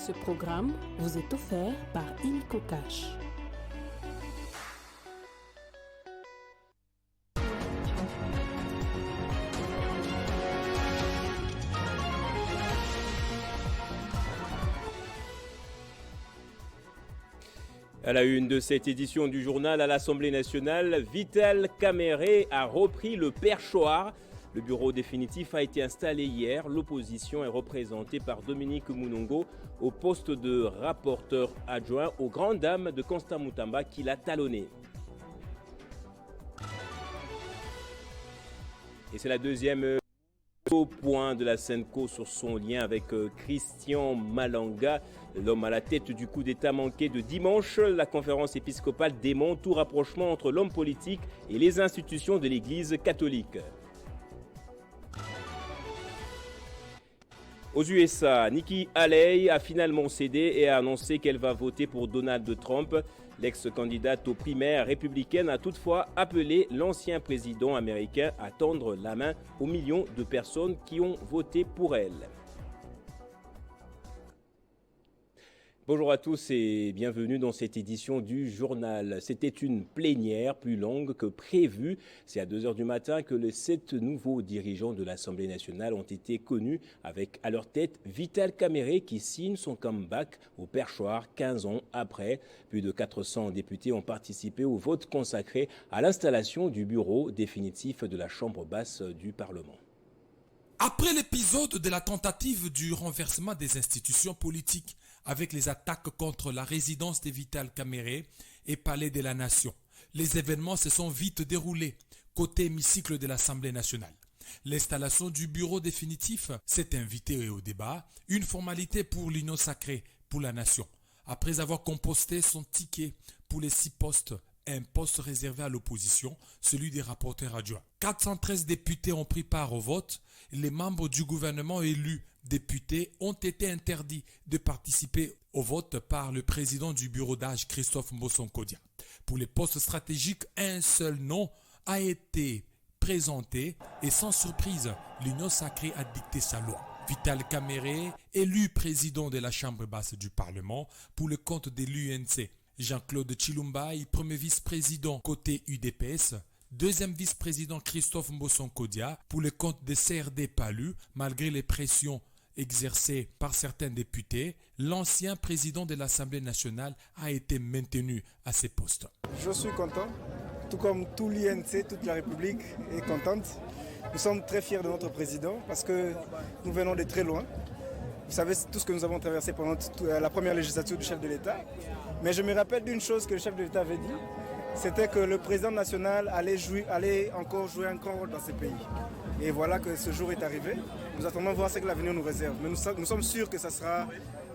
Ce programme vous est offert par Illico Cash. À la une de cette édition du journal à l'Assemblée nationale, Vital Kamerhe a repris le perchoir. Le bureau définitif a été installé hier. L'opposition est représentée par Dominique Munongo au poste de rapporteur adjoint aux grandes dames de Constant Moutamba qui l'a talonné. Et c'est la deuxième point de la Senco sur son lien avec Christian Malanga, l'homme à la tête du coup d'État manqué de dimanche. La conférence épiscopale démonte tout rapprochement entre l'homme politique et les institutions de l'Église catholique. Aux USA, Nikki Haley a finalement cédé et a annoncé qu'elle va voter pour Donald Trump. L'ex-candidate aux primaires républicaines a toutefois appelé l'ancien président américain à tendre la main aux millions de personnes qui ont voté pour elle. Bonjour à tous et bienvenue dans cette édition du journal. C'était une plénière plus longue que prévu. C'est à 2h du matin que les 7 nouveaux dirigeants de l'Assemblée nationale ont été connus avec à leur tête Vital Kamerhe qui signe son comeback au perchoir 15 ans après. Plus de 400 députés ont participé au vote consacré à l'installation du bureau définitif de la Chambre basse du Parlement. Après l'épisode de la tentative du renversement des institutions politiques avec les attaques contre la résidence de Vital Kamerhe et Palais de la Nation, les événements se sont vite déroulés côté hémicycle de l'Assemblée nationale. L'installation du bureau définitif s'est invitée au débat, une formalité pour l'union sacrée pour la nation. Après avoir composté son ticket pour les 6 postes, un poste réservé à l'opposition, celui des rapporteurs adjoints. 413 députés ont pris part au vote. Les membres du gouvernement élus députés ont été interdits de participer au vote par le président du bureau d'âge, Christophe Mbosonkodia. Pour les postes stratégiques, un seul nom a été présenté et sans surprise, l'Union sacrée a dicté sa loi. Vital Kamerhe, élu président de la Chambre basse du Parlement pour le compte de l'UNC. Jean-Claude Chilumbaï, premier vice-président côté UDPS. Deuxième vice-président Christophe Mbosonkodia pour le compte de CRD Palu, malgré les pressions exercées par certains députés. L'ancien président de l'Assemblée nationale a été maintenu à ses postes. Je suis content, tout comme tout l'INC, toute la République est contente. Nous sommes très fiers de notre président parce que nous venons de très loin. Vous savez tout ce que nous avons traversé pendant la première législature du chef de l'État. Mais je me rappelle d'une chose que le chef de l'État avait dit, c'était que le président national allait encore jouer un grand rôle dans ce pays. Et voilà que ce jour est arrivé. Nous attendons voir ce que l'avenir nous réserve. Mais nous sommes sûrs que ça sera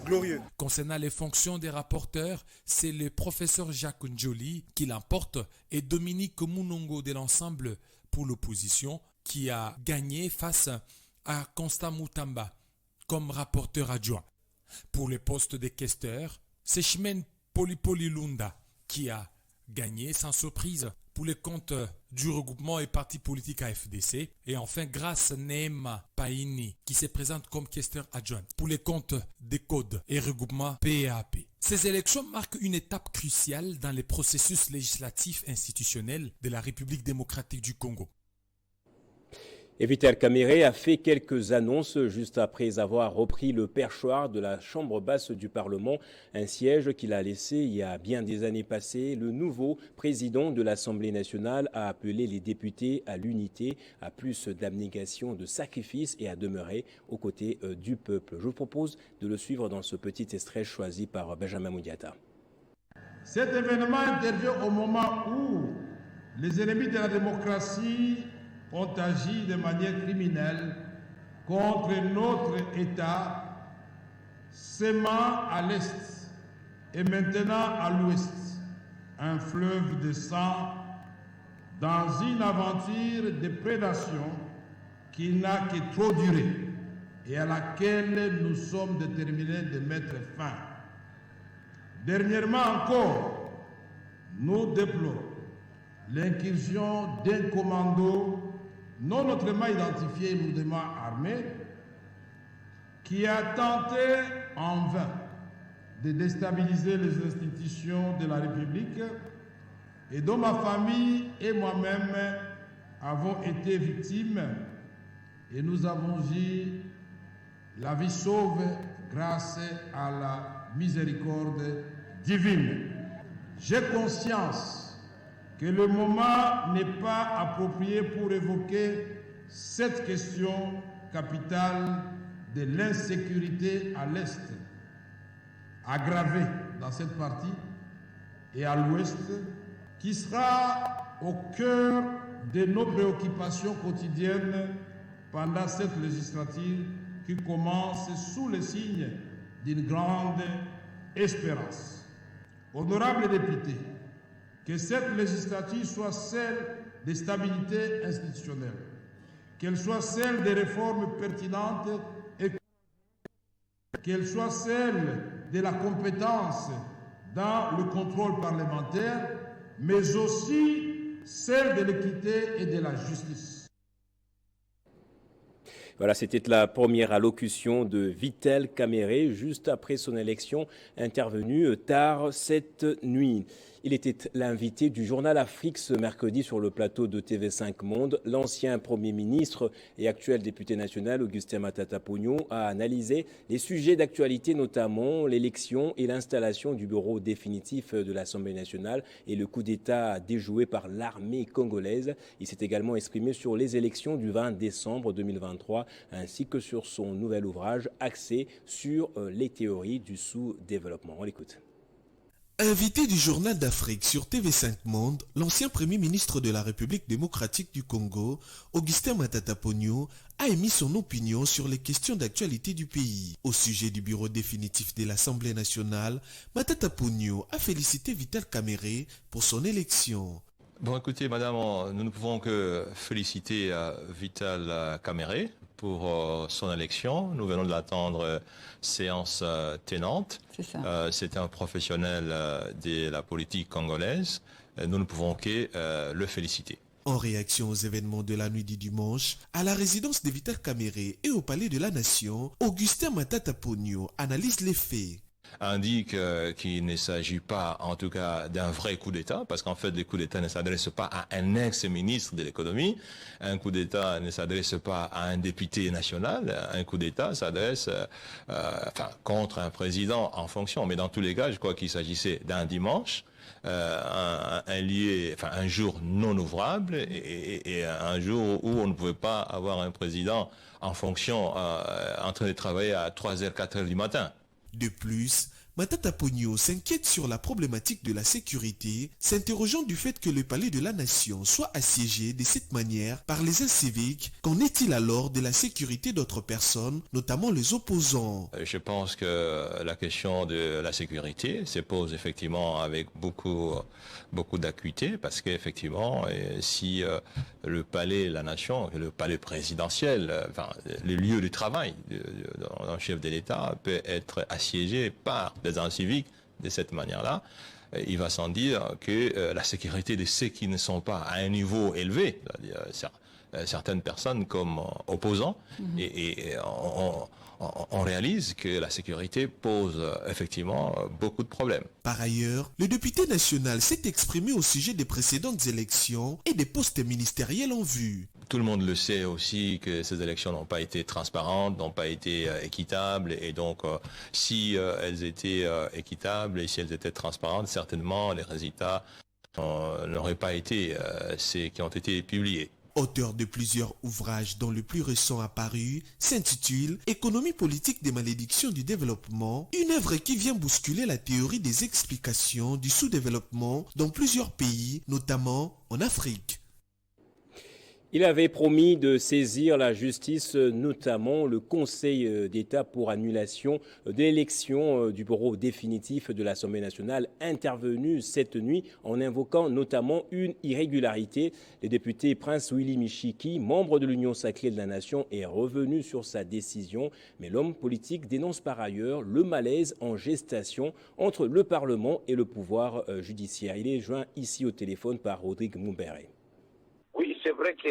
glorieux. Concernant les fonctions des rapporteurs, c'est le professeur Jacques Njoli qui l'emporte et Dominique Munongo de l'ensemble pour l'opposition qui a gagné face à Constant Moutamba comme rapporteur adjoint. Pour le poste de questeur, c'est Chimène Polipoli Lunda qui a gagné sans surprise pour le compte du regroupement et parti politique AFDC. Et enfin, grâce Neema Paini qui se présente comme questeur adjoint pour les comptes des codes et regroupement PAP. Ces élections marquent une étape cruciale dans les processus législatifs institutionnels de la République démocratique du Congo. Et Vital Kamerhe a fait quelques annonces juste après avoir repris le perchoir de la Chambre basse du Parlement, un siège qu'il a laissé il y a bien des années passées. Le nouveau président de l'Assemblée nationale a appelé les députés à l'unité, à plus d'abnégation, de sacrifice et à demeurer aux côtés du peuple. Je vous propose de le suivre dans ce petit extrait choisi par Benjamin Moudiata. Cet événement intervient au moment où les ennemis de la démocratie ont agi de manière criminelle contre notre État, sémant à l'Est et maintenant à l'Ouest un fleuve de sang dans une aventure de prédation qui n'a que trop duré et à laquelle nous sommes déterminés de mettre fin. Dernièrement encore, nous déplorons l'incursion d'un commando non autrement identifié et lourdement armé qui a tenté en vain de déstabiliser les institutions de la République et dont ma famille et moi-même avons été victimes, et nous avons eu la vie sauve grâce à la miséricorde divine. J'ai conscience que le moment n'est pas approprié pour évoquer cette question capitale de l'insécurité à l'Est, aggravée dans cette partie, et à l'Ouest, qui sera au cœur de nos préoccupations quotidiennes pendant cette législature qui commence sous le signe d'une grande espérance. Honorables députés, que cette législature soit celle de stabilité institutionnelle, qu'elle soit celle des réformes pertinentes et qu'elle soit celle de la compétence dans le contrôle parlementaire, mais aussi celle de l'équité et de la justice. Voilà, c'était la première allocution de Vital Kamerhe juste après son élection intervenue tard cette nuit. Il était l'invité du journal Afrique ce mercredi sur le plateau de TV5 Monde. L'ancien Premier ministre et actuel député national Augustin Matata Ponyo a analysé les sujets d'actualité, notamment l'élection et l'installation du bureau définitif de l'Assemblée nationale et le coup d'État déjoué par l'armée congolaise. Il s'est également exprimé sur les élections du 20 décembre 2023 ainsi que sur son nouvel ouvrage axé sur les théories du sous-développement. On l'écoute. Invité du journal d'Afrique sur TV5 Monde, l'ancien Premier ministre de la République démocratique du Congo, Augustin Matata Ponyo, a émis son opinion sur les questions d'actualité du pays. Au sujet du bureau définitif de l'Assemblée nationale, Matata Ponyo a félicité Vital Kamerhe pour son élection. Bon, écoutez, madame, nous ne pouvons que féliciter Vital Kamerhe pour son élection. Nous venons de l'attendre séance tenante. C'est ça. C'est un professionnel de la politique congolaise. Nous ne pouvons que le féliciter. En réaction aux événements de la nuit du dimanche, à la résidence de Vital Kamerhe et au Palais de la Nation, Augustin Matata Ponyo analyse les faits. Indique qu'il ne s'agit pas, en tout cas, d'un vrai coup d'État, parce qu'en fait, le coup d'État ne s'adresse pas à un ex-ministre de l'économie, un coup d'État ne s'adresse pas à un député national, un coup d'État s'adresse contre un président en fonction. Mais dans tous les cas, je crois qu'il s'agissait d'un dimanche, un jour non ouvrable et un jour où on ne pouvait pas avoir un président en fonction en train de travailler à 3h, 4h du matin. De plus, Matata Ponyo s'inquiète sur la problématique de la sécurité, s'interrogeant du fait que le palais de la Nation soit assiégé de cette manière par les inciviques. Qu'en est-il alors de la sécurité d'autres personnes, notamment les opposants? Je pense que la question de la sécurité se pose effectivement avec beaucoup d'acuité, parce qu'effectivement, si le palais de la Nation, le palais présidentiel, le lieu de travail d'un chef de l'État peut être assiégé par des inciviques de cette manière-là, il va sans dire que la sécurité de ceux qui ne sont pas à un niveau élevé, c'est-à-dire certaines personnes comme opposants, et on réalise que la sécurité pose effectivement beaucoup de problèmes. Par ailleurs, le député national s'est exprimé au sujet des précédentes élections et des postes ministériels en vue. Tout le monde le sait aussi que ces élections n'ont pas été transparentes, n'ont pas été équitables, et donc si elles étaient équitables et si elles étaient transparentes, certainement les résultats n'auraient pas été ceux qui ont été publiés. Auteur de plusieurs ouvrages dont le plus récent apparu s'intitule « Économie politique des malédictions du développement », une œuvre qui vient bousculer la théorie des explications du sous-développement dans plusieurs pays, notamment en Afrique. Il avait promis de saisir la justice, notamment le Conseil d'État pour annulation de l'élection du bureau définitif de l'Assemblée nationale intervenue cette nuit en invoquant notamment une irrégularité. Le député Prince Willy Michiki, membre de l'Union sacrée de la Nation, est revenu sur sa décision. Mais l'homme politique dénonce par ailleurs le malaise en gestation entre le Parlement et le pouvoir judiciaire. Il est joint ici au téléphone par Rodrigue Mumbere. Oui, c'est vrai que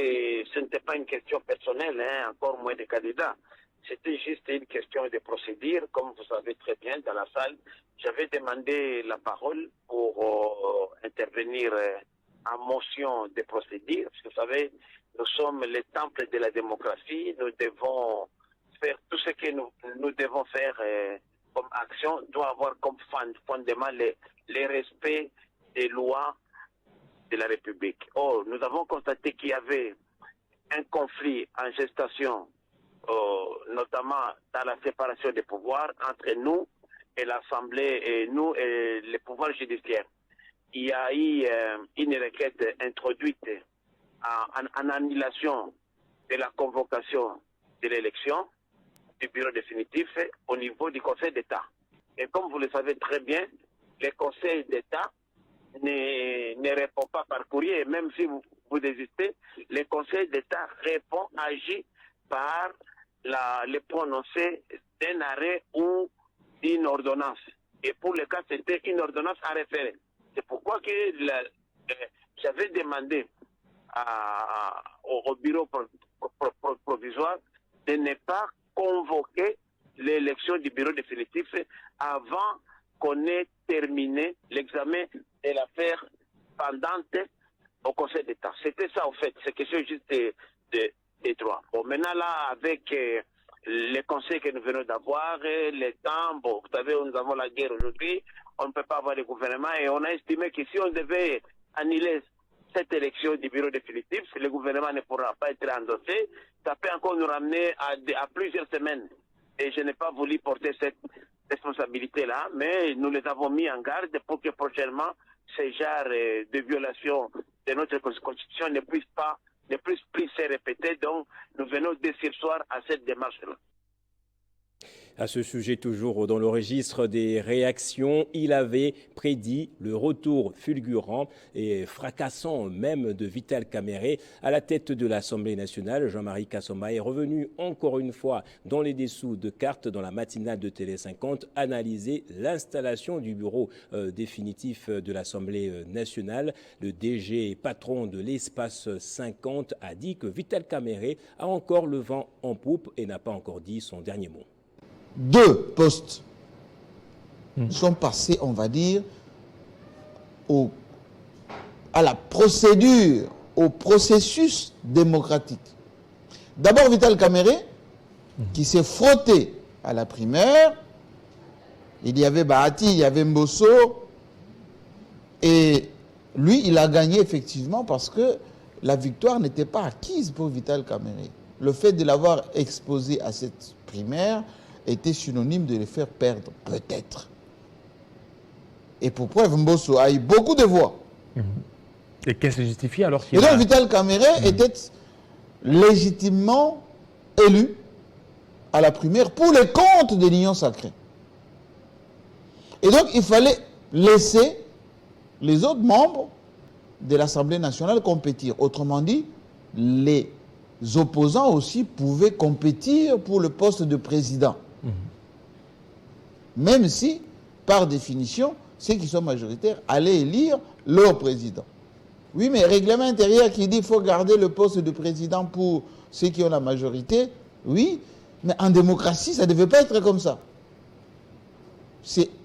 ce n'était pas une question personnelle, encore moins des candidats. C'était juste une question de procédure. Comme vous savez très bien, dans la salle, j'avais demandé la parole pour intervenir en motion de procédure. Parce que vous savez, nous sommes les temples de la démocratie. Nous devons faire tout ce que nous devons faire comme action, doit avoir comme fondement les respects des lois de la République. Or, nous avons constaté qu'il y avait un conflit en gestation, notamment dans la séparation des pouvoirs entre nous et l'Assemblée, et nous et les pouvoirs judiciaires. Il y a eu une requête introduite en annulation de la convocation de l'élection du bureau définitif au niveau du Conseil d'État. Et comme vous le savez très bien, le Conseil d'État ne répond pas par courrier. Même si vous désistez, le Conseil d'État répond, agit par le prononcé d'un arrêt ou d'une ordonnance. Et pour le cas, c'était une ordonnance à référer. C'est pourquoi que j'avais demandé au bureau provisoire de ne pas convoquer l'élection du bureau définitif avant qu'on ait terminé l'examen de l'affaire pendante au Conseil d'État. C'était ça, en fait. C'est question juste des droits. Bon, maintenant, là, avec les conseils que nous venons d'avoir, les temps, bon, vous savez, nous avons la guerre aujourd'hui, on ne peut pas avoir de gouvernement, et on a estimé que si on devait annuler cette élection du bureau définitif, le gouvernement ne pourra pas être endossé, ça peut encore nous ramener à plusieurs semaines. Et je n'ai pas voulu porter cette responsabilité-là, mais nous les avons mis en garde pour que prochainement, ces genres de violations de notre Constitution ne puissent plus se répéter. Donc, nous venons dès ce soir à cette démarche-là. À ce sujet, toujours dans le registre des réactions, il avait prédit le retour fulgurant et fracassant même de Vital Kamerhe à la tête de l'Assemblée nationale. Jean-Marie Kassoma est revenu encore une fois dans les dessous de cartes dans la matinale de Télé 50, analyser l'installation du bureau définitif de l'Assemblée nationale. Le DG patron de l'Espace 50 a dit que Vital Kamerhe a encore le vent en poupe et n'a pas encore dit son dernier mot. 2 postes sont passés, on va dire, à la procédure, au processus démocratique. D'abord, Vital Kamerhe, qui s'est frotté à la primaire. Il y avait Bahati, il y avait Mbosso. Et lui, il a gagné effectivement parce que la victoire n'était pas acquise pour Vital Kamerhe. Le fait de l'avoir exposé à cette primaire était synonyme de le faire perdre, peut-être. Et pour preuve, Mbosso a eu beaucoup de voix. Et qu'est-ce qui justifie alors qu'il Et donc Vital Kamerhe était légitimement élu à la primaire pour les comptes de l'Union sacrée. Et donc il fallait laisser les autres membres de l'Assemblée nationale compétir. Autrement dit, les opposants aussi pouvaient compétir pour le poste de président. Même si, par définition, ceux qui sont majoritaires allaient élire leur président. Oui, mais règlement intérieur qui dit qu'il faut garder le poste de président pour ceux qui ont la majorité, oui, mais en démocratie, ça ne devait pas être comme ça.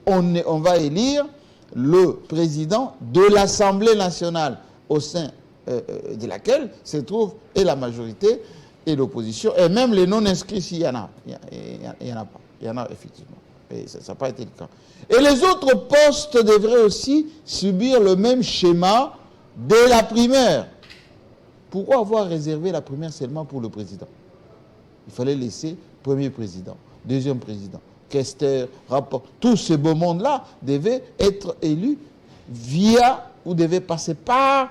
On va élire le président de l'Assemblée nationale au sein de laquelle se trouve et la majorité et l'opposition, et même les non-inscrits s'il y en a. Il y en a pas. Il y en a effectivement. Et ça n'a pas été le cas. Et les autres postes devraient aussi subir le même schéma de la primaire. Pourquoi avoir réservé la primaire seulement pour le président? Il fallait laisser premier président, deuxième président, questeur, rapport. Tous ces beaux mondes-là devaient être élus via ou devaient passer par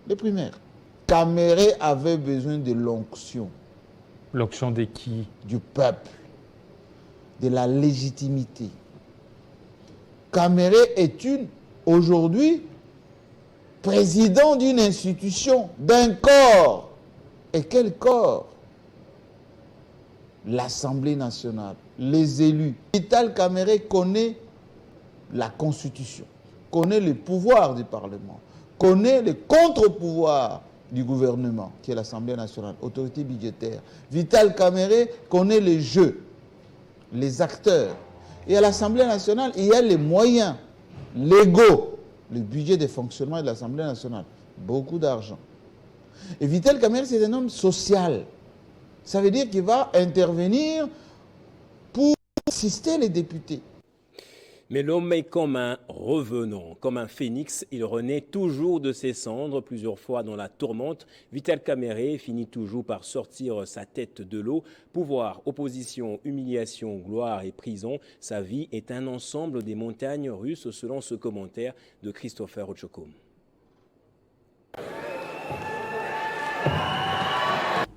les primaires. Kamerhe avait besoin de l'onction. L'onction de qui? Du peuple, de la légitimité. Kamerhe est aujourd'hui président d'une institution, d'un corps. Et quel corps? L'Assemblée nationale, les élus. Vital Kamerhe connaît la Constitution, connaît les pouvoirs du Parlement, connaît les contre-pouvoirs du gouvernement, qui est l'Assemblée nationale, autorité budgétaire. Vital Kamerhe connaît les jeux, les acteurs. Et à l'Assemblée nationale, il y a les moyens légaux, le budget de fonctionnement de l'Assemblée nationale, beaucoup d'argent. Et Vital Kamerhe, c'est un homme social. Ça veut dire qu'il va intervenir pour assister les députés. Mais l'homme est comme un revenant, comme un phénix. Il renaît toujours de ses cendres, plusieurs fois dans la tourmente. Vital Kamerhe finit toujours par sortir sa tête de l'eau. Pouvoir, opposition, humiliation, gloire et prison, sa vie est un ensemble des montagnes russes, selon ce commentaire de Christopher Ochokom.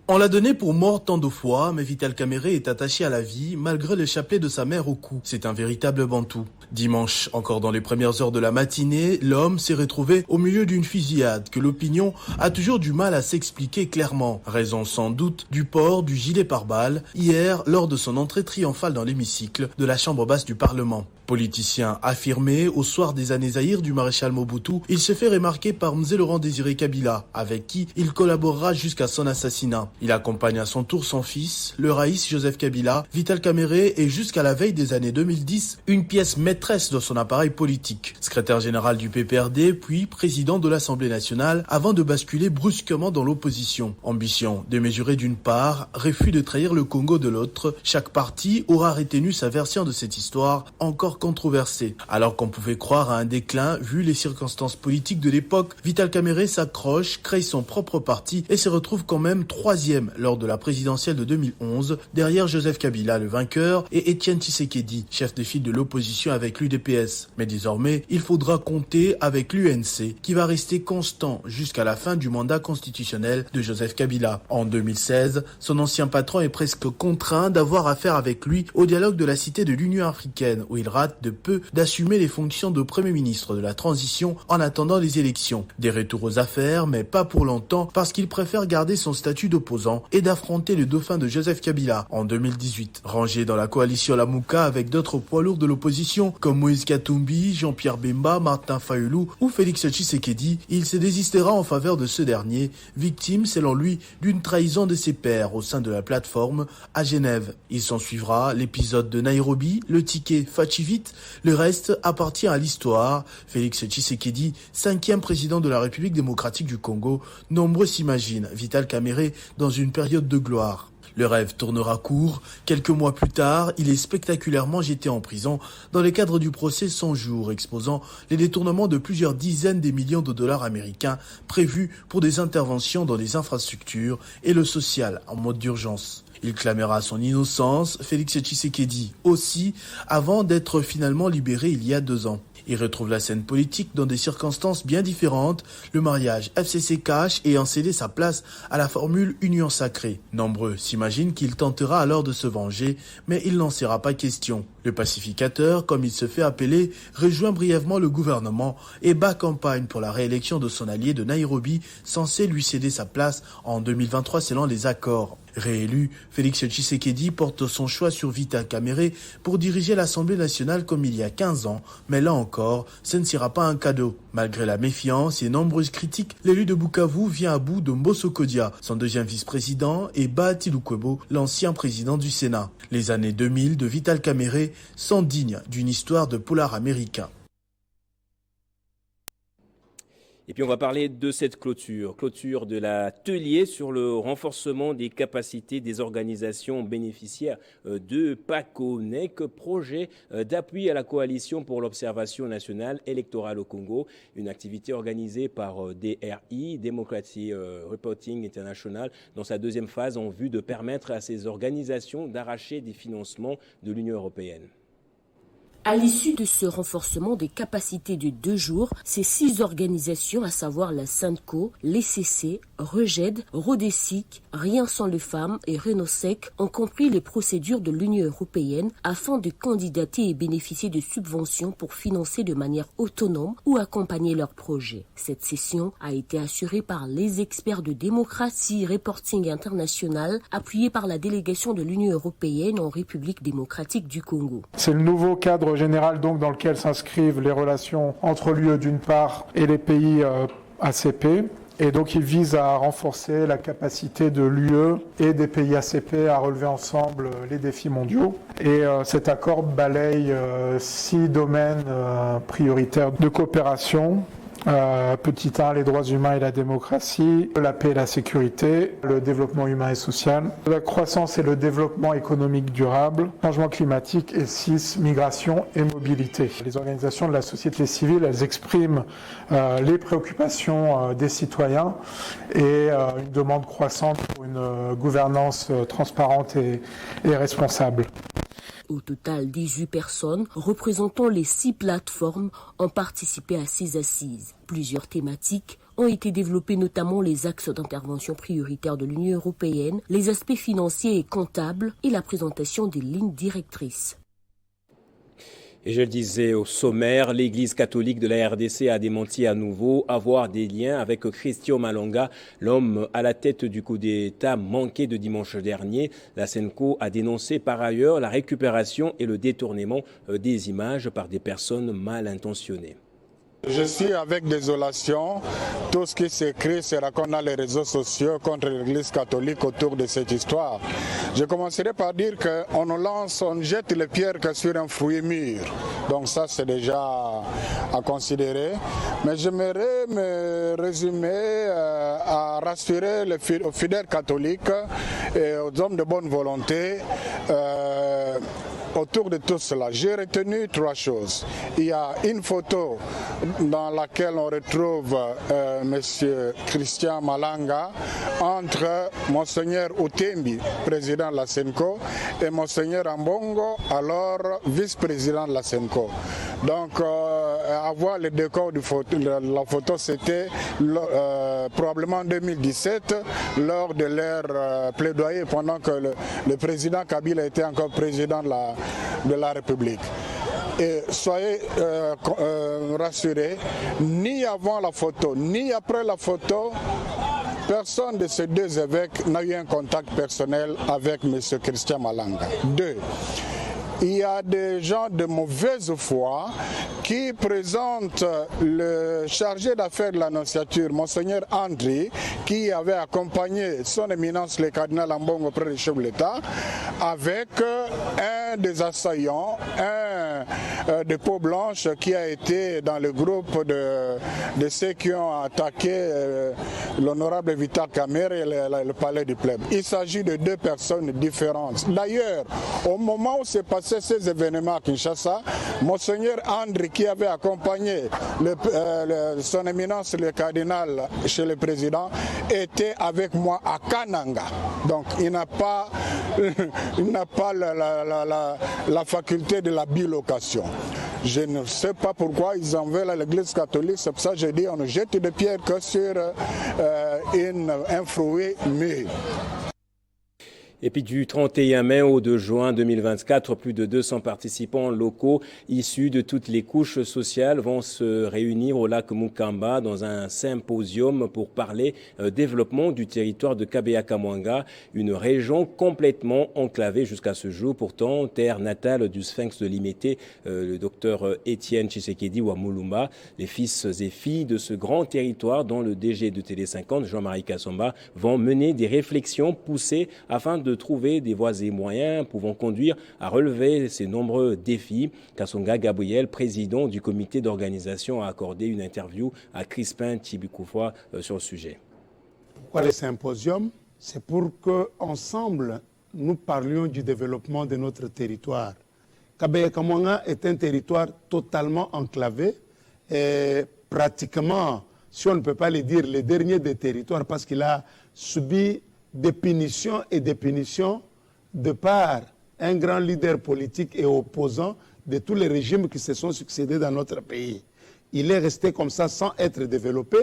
On l'a donné pour mort tant de fois, mais Vital Kamerhe est attaché à la vie malgré le chapelet de sa mère au cou. C'est un véritable bantou. Dimanche, encore dans les premières heures de la matinée, l'homme s'est retrouvé au milieu d'une fusillade que l'opinion a toujours du mal à s'expliquer clairement. Raison sans doute du port du gilet pare-balles hier lors de son entrée triomphale dans l'hémicycle de la Chambre basse du Parlement. Politicien affirmé, au soir des années Zaïre du maréchal Mobutu, il se fait remarquer par Mzee Laurent Désiré Kabila, avec qui il collaborera jusqu'à son assassinat. Il accompagne à son tour son fils, le Raïs Joseph Kabila. Vital Kamerhe est jusqu'à la veille des années 2010 une pièce maîtresse de son appareil politique. Secrétaire général du PPRD, puis président de l'Assemblée nationale, avant de basculer brusquement dans l'opposition. Ambition démesurée d'une part, refus de trahir le Congo de l'autre. Chaque parti aura retenu sa version de cette histoire, encore controversée. Alors qu'on pouvait croire à un déclin, vu les circonstances politiques de l'époque, Vital Kamerhe s'accroche, crée son propre parti et se retrouve quand même 3e lors de la présidentielle de 2011, derrière Joseph Kabila, le vainqueur, et Étienne Tshisekedi, chef de file de l'opposition avec l'UDPS. Mais désormais, il faudra compter avec l'UNC, qui va rester constant jusqu'à la fin du mandat constitutionnel de Joseph Kabila. En 2016, son ancien patron est presque contraint d'avoir affaire avec lui au dialogue de la Cité de l'Union africaine, où il rate de peu d'assumer les fonctions de Premier ministre de la transition en attendant les élections. Des retours aux affaires, mais pas pour longtemps, parce qu'il préfère garder son statut d'opposant et d'affronter le dauphin de Joseph Kabila en 2018. Rangé dans la coalition Lamuka avec d'autres poids lourds de l'opposition, comme Moïse Katumbi, Jean-Pierre Bemba, Martin Fayulu ou Félix Tshisekedi, il se désistera en faveur de ce dernier, victime, selon lui, d'une trahison de ses pairs au sein de la plateforme à Genève. Il s'en suivra l'épisode de Nairobi, le ticket Fachivit. Le reste appartient à l'histoire. Félix Tshisekedi, 5e président de la République démocratique du Congo, nombreux s'imaginent Vital Kamerhe dans une période de gloire. Le rêve tournera court. Quelques mois plus tard, il est spectaculairement jeté en prison dans le cadre du procès 100 jours exposant les détournements de plusieurs dizaines de millions de dollars américains prévus pour des interventions dans les infrastructures et le social en mode d'urgence. Il clamera son innocence, Félix Tshisekedi aussi, avant d'être finalement libéré il y a 2 ans. Il retrouve la scène politique dans des circonstances bien différentes, le mariage FCC Cash ayant cédé sa place à la formule Union Sacrée. Nombreux s'imaginent qu'il tentera alors de se venger, mais il n'en sera pas question. Le pacificateur, comme il se fait appeler, rejoint brièvement le gouvernement et bat campagne pour la réélection de son allié de Nairobi, censé lui céder sa place en 2023 selon les accords. Réélu, Félix Tshisekedi porte son choix sur Vital Kamerhe pour diriger l'Assemblée nationale comme il y a 15 ans, mais là encore, ce ne sera pas un cadeau. Malgré la méfiance et nombreuses critiques, l'élu de Bukavu vient à bout de Mbosso Kodia, son 2e vice-président, et Bahati Lukwebo, l'ancien président du Sénat. Les années 2000 de Vital Kamerhe sont dignes d'une histoire de polar américain. Et puis on va parler de cette clôture de l'atelier sur le renforcement des capacités des organisations bénéficiaires de PACONEC, projet d'appui à la coalition pour l'observation nationale électorale au Congo, une activité organisée par DRI, Democracy Reporting International, dans sa 2e phase en vue de permettre à ces organisations d'arracher des financements de l'Union européenne. À l'issue de ce renforcement des capacités de 2 jours, ces 6 organisations, à savoir la SYNCO, l'ECC, REGED, Rodesic, Rien sans les femmes et Renosec, ont compris les procédures de l'Union européenne afin de candidater et bénéficier de subventions pour financer de manière autonome ou accompagner leurs projets. Cette session a été assurée par les experts de Democracy Reporting International, appuyés par la délégation de l'Union européenne en République démocratique du Congo. C'est le nouveau cadre général donc dans lequel s'inscrivent les relations entre l'UE d'une part et les pays ACP. Et donc il vise à renforcer la capacité de l'UE et des pays ACP à relever ensemble les défis mondiaux. Et cet accord balaye 6 domaines prioritaires de coopération. Petit 1, les droits humains et la démocratie, la paix et la sécurité, le développement humain et social, la croissance et le développement économique durable, changement climatique et 6, migration et mobilité. Les organisations de la société civile, elles expriment les préoccupations des citoyens et une demande croissante pour une gouvernance transparente et responsable. Au total, 18 personnes représentant les 6 plateformes ont participé à ces assises. Plusieurs thématiques ont été développées, notamment les axes d'intervention prioritaires de l'Union européenne, les aspects financiers et comptables et la présentation des lignes directrices. Et je le disais au sommaire, l'Église catholique de la RDC a démenti à nouveau avoir des liens avec Christian Malonga, l'homme à la tête du coup d'État manqué de dimanche dernier. La SENCO a dénoncé par ailleurs la récupération et le détournement des images par des personnes mal intentionnées. Je suis avec désolation tout ce qui s'écrit, se raconte dans les réseaux sociaux contre l'Église catholique autour de cette histoire. Je commencerai par dire qu'on nous lance, on jette les pierres que sur un fruit mûr. Donc ça c'est déjà à considérer. Mais j'aimerais me résumer à rassurer aux fidèles catholiques et aux hommes de bonne volonté. Autour de tout cela, j'ai retenu 3 choses. Il y a une photo dans laquelle on retrouve M. Christian Malanga entre Monseigneur Utembi, président de la SENCO, et Monseigneur Ambongo, alors vice-président de la SENCO. Donc, avoir le décor de la photo, c'était probablement en 2017, lors de leur plaidoyer, pendant que le président Kabila était encore président de la République. Et soyez rassurés, ni avant la photo, ni après la photo, personne de ces 2 évêques n'a eu un contact personnel avec M. Christian Malanga. 2. Il y a des gens de mauvaise foi qui présentent le chargé d'affaires de l'Annonciature, Monseigneur Andri, qui avait accompagné son éminence le cardinal Ambongo auprès du chef de l'État, avec un des assaillants, un de peau blanche qui a été dans le groupe de ceux qui ont attaqué l'honorable Vital Kamerhe et le palais du Plèbe. Il s'agit de 2 personnes différentes. D'ailleurs, au moment où s'est passé ces événements à Kinshasa, Monseigneur Andri, qui avait accompagné son éminence le cardinal chez le président, était avec moi à Kananga. Donc il n'a pas la faculté de la bilocation. Je ne sais pas pourquoi ils en veulent à l'Église catholique, c'est pour ça que je dis on ne jette des pierres que sur un fruit mûr. Et puis du 31 mai au 2 juin 2024, plus de 200 participants locaux issus de toutes les couches sociales vont se réunir au lac Mukamba dans un symposium pour parler développement du territoire de Kabea-Kamwanga, une région complètement enclavée jusqu'à ce jour, pourtant terre natale du sphinx de Limete, le docteur Étienne Tshisekedi Wamulumba. Les fils et filles de ce grand territoire, dont le DG de Télé 50, Jean-Marie Kassomba, vont mener des réflexions poussées afin de trouver des voies et moyens pouvant conduire à relever ces nombreux défis. Kassonga Gabriel, président du comité d'organisation, a accordé une interview à Crispin Tibikoufwa sur le sujet. Pourquoi le symposium? C'est pour qu'ensemble, nous parlions du développement de notre territoire. Kabea-Kamwanga est un territoire totalement enclavé et pratiquement, si on ne peut pas le dire, le dernier des territoires parce qu'il a subi des punitions et des punitions de par un grand leader politique et opposant de tous les régimes qui se sont succédés dans notre pays. Il est resté comme ça sans être développé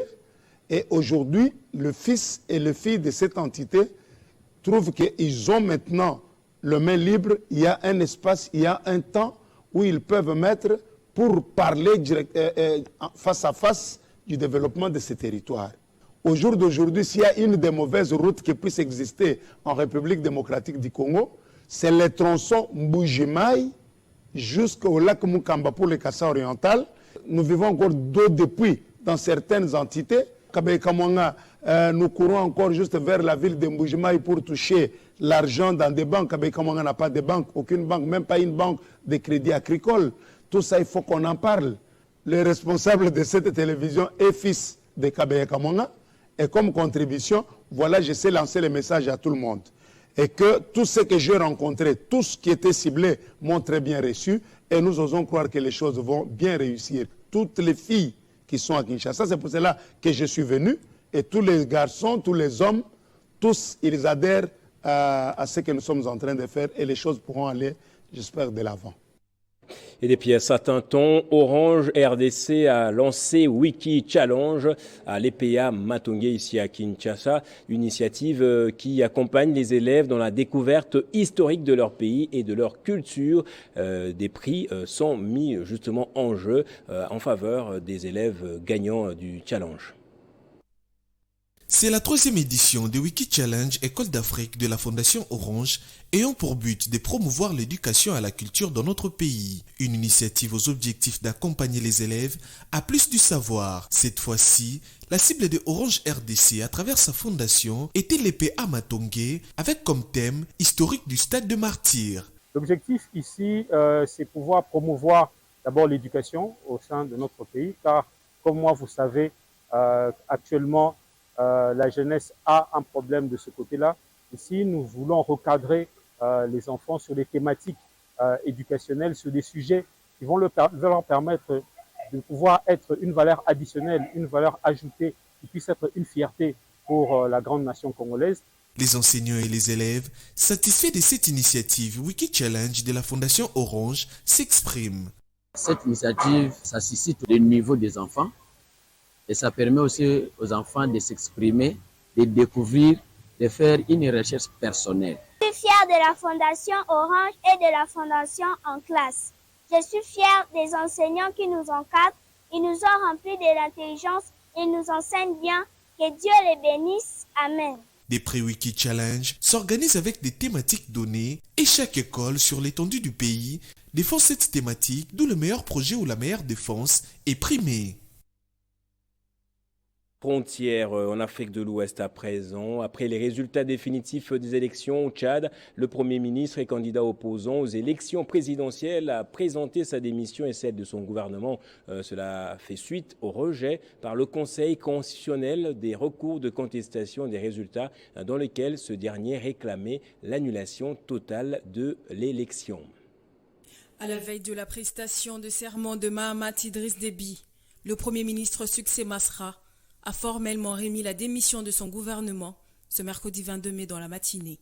et aujourd'hui, le fils et les filles de cette entité trouvent qu'ils ont maintenant le main libre, il y a un espace, il y a un temps où ils peuvent mettre pour parler face à face du développement de ces territoires. Au jour d'aujourd'hui, s'il y a une des mauvaises routes qui puisse exister en République démocratique du Congo, c'est le tronçon Mbujimai jusqu'au lac Mukamba pour le Kassa oriental. Nous vivons encore d'eau de pluie dans certaines entités Kabaye Kamwanga, nous courons encore juste vers la ville de Mbujimaï pour toucher l'argent dans des banques. Kabaye Kamwanga n'a pas de banque, aucune banque, même pas une banque de crédit agricole. Tout ça, il faut qu'on en parle. Le responsable de cette télévision est fils de Kabaye Kamwanga. Et comme contribution, voilà, je sais lancer le message à tout le monde. Et que tous ceux que j'ai rencontrés, tous ceux qui étaient ciblés, m'ont très bien reçu. Et nous osons croire que les choses vont bien réussir. Toutes les filles qui sont à Kinshasa, c'est pour cela que je suis venu. Et tous les garçons, tous les hommes, tous, ils adhèrent à ce que nous sommes en train de faire. Et les choses pourront aller, j'espère, de l'avant. Et depuis un certain temps, Orange RDC a lancé Wiki Challenge à l'EPA Matongé ici à Kinshasa, une initiative qui accompagne les élèves dans la découverte historique de leur pays et de leur culture. Des prix sont mis justement en jeu en faveur des élèves gagnants du challenge. C'est la 3e édition de Wiki Challenge École d'Afrique de la Fondation Orange ayant pour but de promouvoir l'éducation à la culture dans notre pays. Une initiative aux objectifs d'accompagner les élèves à plus du savoir. Cette fois-ci, la cible de Orange RDC à travers sa fondation était l'EPA Matongé avec comme thème historique du stade de Martyrs. L'objectif ici, c'est pouvoir promouvoir d'abord l'éducation au sein de notre pays, car comme moi vous savez, actuellement, la jeunesse a un problème de ce côté-là. Ici, nous voulons recadrer les enfants sur des thématiques éducationnelles, sur des sujets qui vont leur permettre de pouvoir être une valeur additionnelle, une valeur ajoutée, qui puisse être une fierté pour la grande nation congolaise. Les enseignants et les élèves, satisfaits de cette initiative Wiki Challenge de la Fondation Orange, s'expriment. Cette initiative, ça suscite le niveau des enfants. Et ça permet aussi aux enfants de s'exprimer, de découvrir, de faire une recherche personnelle. Je suis fière de la Fondation Orange et de la Fondation En Classe. Je suis fière des enseignants qui nous encadrent. Ils nous ont remplis de l'intelligence et nous enseignent bien. Que Dieu les bénisse. Amen. Des pré-Wiki Challenge s'organisent avec des thématiques données et chaque école sur l'étendue du pays défend cette thématique, d'où le meilleur projet ou la meilleure défense est primé. Frontière en Afrique de l'Ouest à présent. Après les résultats définitifs des élections au Tchad, le Premier ministre et candidat opposant aux élections présidentielles a présenté sa démission et celle de son gouvernement. Cela fait suite au rejet par le Conseil constitutionnel des recours de contestation des résultats dans lesquels ce dernier réclamait l'annulation totale de l'élection. À la veille de la prestation de serment de Mahamat Idriss Déby, le Premier ministre Succès Masra a formellement remis la démission de son gouvernement ce mercredi 22 mai dans la matinée.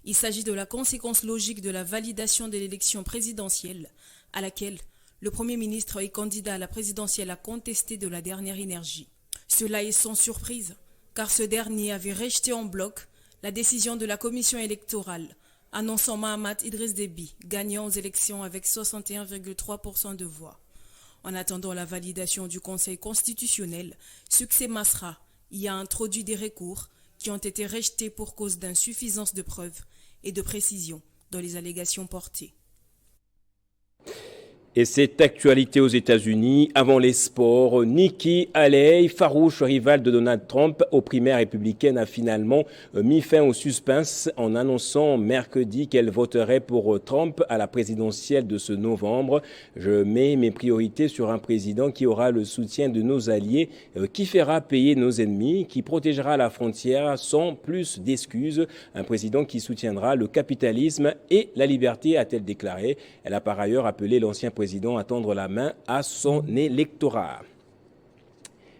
Il s'agit de la conséquence logique de la validation de l'élection présidentielle à laquelle le Premier ministre et candidat à la présidentielle a contesté de la dernière énergie. Cela est sans surprise, car ce dernier avait rejeté en bloc la décision de la commission électorale annonçant Mahamat Idriss Déby gagnant aux élections avec 61,3% de voix. En attendant la validation du Conseil constitutionnel, Succès Masra y a introduit des recours qui ont été rejetés pour cause d'insuffisance de preuves et de précision dans les allégations portées. Et cette actualité aux États-Unis, avant les sports, Nikki Haley, farouche rivale de Donald Trump aux primaires républicaines, a finalement mis fin au suspense en annonçant mercredi qu'elle voterait pour Trump à la présidentielle de ce novembre. Je mets mes priorités sur un président qui aura le soutien de nos alliés, qui fera payer nos ennemis, qui protégera la frontière sans plus d'excuses. Un président qui soutiendra le capitalisme et la liberté, a-t-elle déclaré. Elle a par ailleurs appelé l'ancien président à tendre la main à son électorat.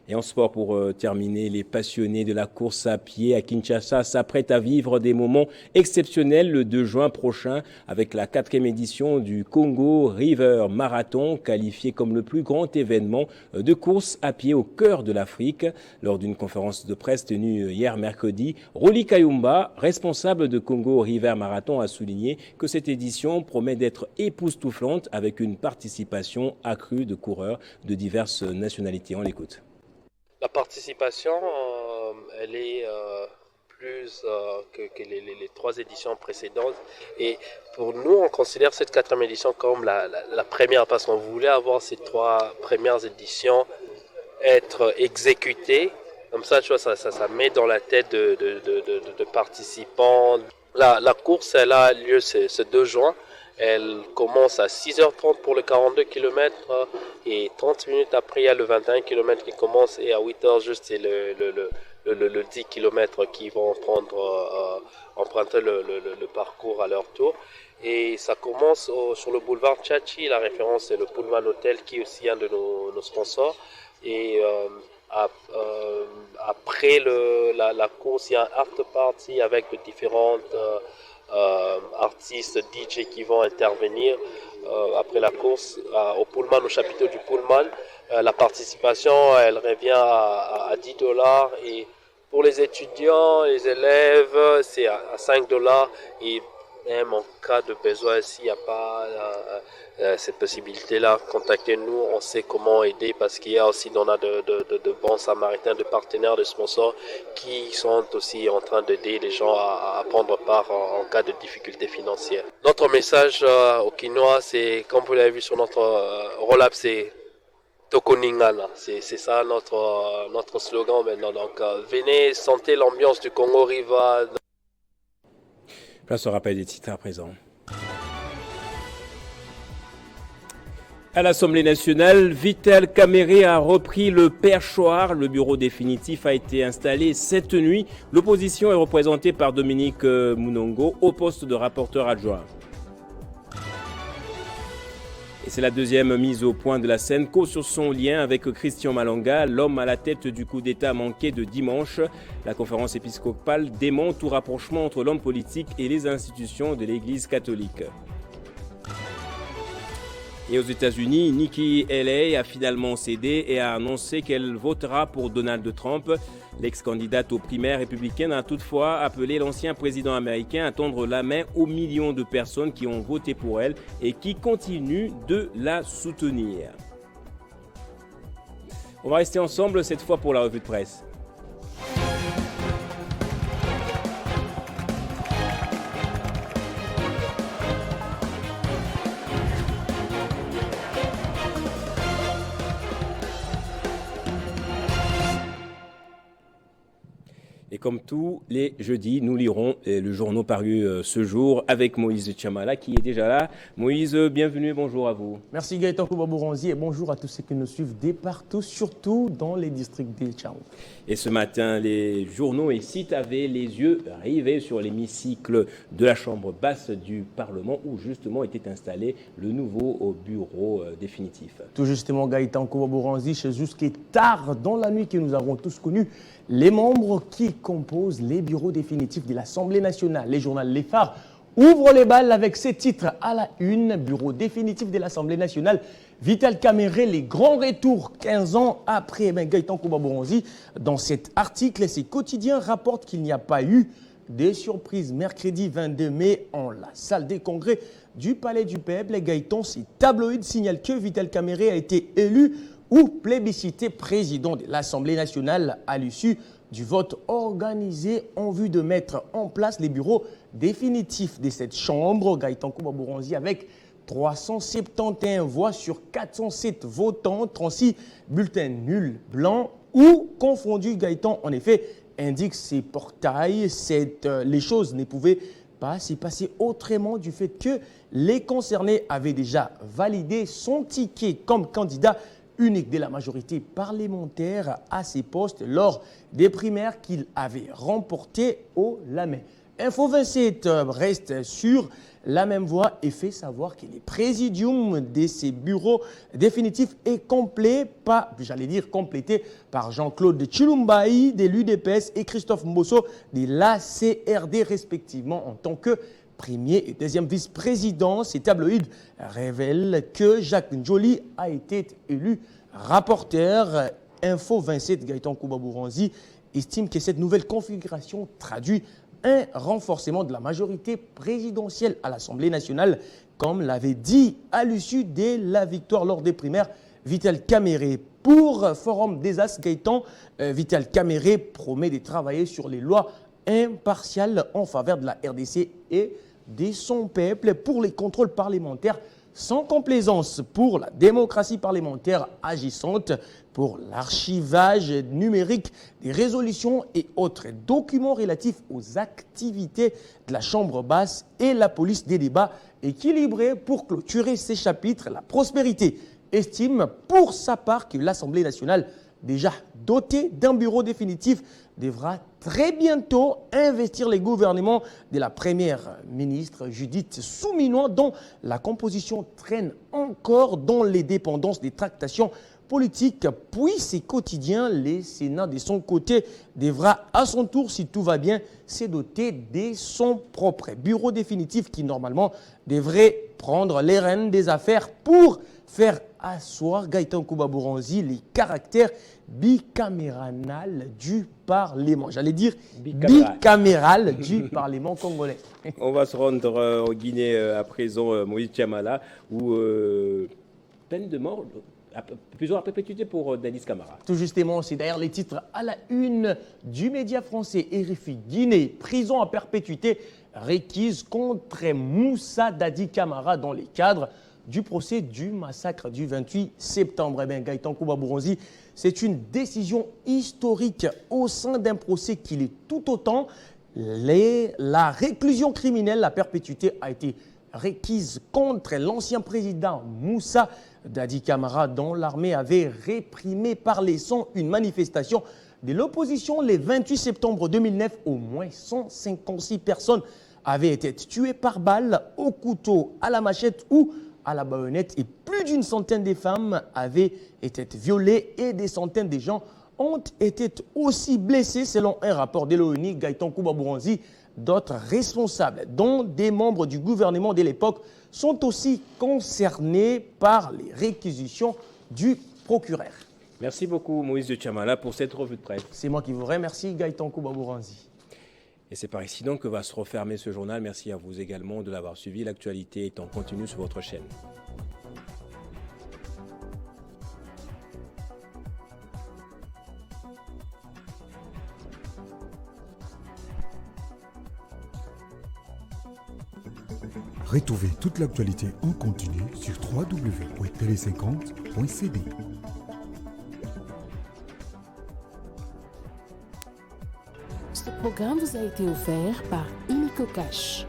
Et en sport, pour terminer, les passionnés de la course à pied à Kinshasa s'apprêtent à vivre des moments exceptionnels le 2 juin prochain avec la 4e édition du Congo River Marathon, qualifié comme le plus grand événement de course à pied au cœur de l'Afrique. Lors d'une conférence de presse tenue hier mercredi, Roli Kayumba, responsable de Congo River Marathon, a souligné que cette édition promet d'être époustouflante avec une participation accrue de coureurs de diverses nationalités. On l'écoute. La participation, elle est plus que les 3 éditions précédentes. Et pour nous, on considère cette 4e édition comme la première, parce qu'on voulait avoir ces 3 premières éditions être exécutées Comme ça, tu vois, ça met dans la tête de participants. La course, elle a lieu ce 2 juin. Elle commence à 6h30 pour le 42 km et 30 minutes après, il y a le 21 km qui commence et à 8h juste, c'est le 10 km qui vont emprunter le parcours à leur tour. Et ça commence sur le boulevard Tchatchi. La référence, c'est le Pullman Hotel qui est aussi un de nos sponsors. Et après la course, il y a un after party avec de différentes artistes DJ qui vont intervenir après la course au Pullman, au chapiteau du Pullman. La participation, elle revient à $10 et pour les étudiants, les élèves, c'est à $5 et même en cas de besoin, s'il n'y a pas cette possibilité-là, contactez-nous, on sait comment aider parce qu'il y a aussi de bons samaritains, de partenaires, de sponsors qui sont aussi en train d'aider les gens à prendre part en cas de difficultés financières. Notre message au Quinois, c'est, comme vous l'avez vu sur notre roll-up, c'est Tokoningana, c'est ça notre slogan maintenant. Donc venez, sentez l'ambiance du Congo River. Place au rappel des titres à présent. À l'Assemblée nationale, Vital Kamerhe a repris le perchoir. Le bureau définitif a été installé cette nuit. L'opposition est représentée par Dominique Mounongo au poste de rapporteur adjoint. Et c'est la deuxième mise au point de la Senco sur son lien avec Christian Malanga, l'homme à la tête du coup d'État manqué de dimanche. La conférence épiscopale dément tout rapprochement entre l'homme politique et les institutions de l'Église catholique. Et aux États-Unis, Nikki Haley a finalement cédé et a annoncé qu'elle votera pour Donald Trump. L'ex-candidate aux primaires républicaines a toutefois appelé l'ancien président américain à tendre la main aux millions de personnes qui ont voté pour elle et qui continuent de la soutenir. On va rester ensemble cette fois pour la revue de presse. Et comme tous les jeudis, nous lirons le journal paru ce jour avec Moïse Chamala qui est déjà là. Moïse, bienvenue et bonjour à vous. Merci Gaëtan Kouba-Bouranzi et bonjour à tous ceux qui nous suivent de partout, surtout dans les districts de Tchao. Et ce matin, les journaux et sites avaient les yeux rivés sur l'hémicycle de la Chambre basse du Parlement où justement était installé le nouveau bureau définitif. Tout justement Gaëtan Kouba-Bouranzi, c'est jusqu'à tard dans la nuit que nous avons tous connu les membres qui composent les bureaux définitifs de l'Assemblée nationale. Les journaux Les Phares ouvrent les balles avec ces titres à la une. Bureau définitif de l'Assemblée nationale. Vital Kamerhe, les grands retours 15 ans après Gaëtan Kouba-Bouranzi. Dans cet article, ces quotidiens rapportent qu'il n'y a pas eu de surprise. Mercredi 22 mai, en la salle des congrès du Palais du Peuple, Gaëtan, ces tabloïds signalent que Vital Kamerhe a été élu ou plébiscité président de l'Assemblée nationale à l'issue du vote organisé en vue de mettre en place les bureaux définitifs de cette chambre. Gaëtan Kouba-Bouranzi avec 371 voix sur 407 votants, 36 bulletins nuls blancs ou confondus. Gaëtan, en effet, indique ses portails. Les choses ne pouvaient pas s'y passer autrement du fait que les concernés avaient déjà validé son ticket comme candidat unique de la majorité parlementaire à ces postes lors des primaires qu'il avait remportées au Lamay. Info 27 reste sur la même voie et fait savoir que les présidiums de ces bureaux définitifs est complété par Jean-Claude Chilumbaï de l'UDPS et Christophe Mbosso de l'ACRD respectivement en tant que premier et deuxième vice-président. Ces tabloïds révèlent que Jacques Njoli a été élu rapporteur. Info 27, Gaëtan Kouba-Bouranzi estime que cette nouvelle configuration traduit un renforcement de la majorité présidentielle à l'Assemblée nationale, comme l'avait dit à l'issue de la victoire lors des primaires Vital Kamerhe. Pour Forum des As, Gaëtan, Vital Kamerhe promet de travailler sur les lois impartiales en faveur de la RDC et de son peuple. Pour les contrôles parlementaires, sans complaisance pour la démocratie parlementaire agissante, pour l'archivage numérique des résolutions et autres documents relatifs aux activités de la Chambre basse et la police des débats équilibrés pour clôturer ces chapitres. La prospérité estime pour sa part que l'Assemblée nationale, déjà dotée d'un bureau définitif, devra très bientôt investir les gouvernements de la première ministre Judith Suminwa, dont la composition traîne encore dans les dépendances des tractations politiques. Puis c'est quotidien, le Sénat de son côté devra à son tour, si tout va bien, se doter de son propre bureau définitif qui normalement devrait prendre les rênes des affaires pour faire asseoir Gaëtan Kouba-Bouranzi les caractères bicaméral du Parlement. J'allais dire bicaméral du Parlement congolais. On va se rendre en Guinée à présent, Moïse Tchamala, où peine de mort, plusieurs à perpétuité pour Denis Camara. Tout justement, c'est d'ailleurs les titres à la une du média français RFI Guinée. Prison à perpétuité requise contre Moussa Dadi Camara dans les cadres du procès du massacre du 28 septembre. Eh bien, Gaëtan Kouba-Bouranzi, c'est une décision historique au sein d'un procès qui l'est tout autant. La réclusion criminelle à perpétuité a été requise contre l'ancien président Moussa Dadi Camara, dont l'armée avait réprimé par les sangs une manifestation de l'opposition le 28 septembre 2009. Au moins 156 personnes avaient été tuées par balle, au couteau, à la machette ou à la baïonnette, et plus d'une centaine de femmes avaient été violées et des centaines de gens ont été aussi blessés selon un rapport de l'ONU. Gaëtan Kouba-Bouranzi, d'autres responsables, dont des membres du gouvernement de l'époque, sont aussi concernés par les réquisitions du procureur. Merci beaucoup Moïse de Tchamala pour cette revue de presse. C'est moi qui vous remercie, Gaëtan Kouba-Bouranzi. Et c'est par ici donc que va se refermer ce journal. Merci à vous également de l'avoir suivi. L'actualité est en continu sur votre chaîne. Retrouvez toute l'actualité en continu sur www.tele50.cd. Ce programme vous a été offert par Imico Cash.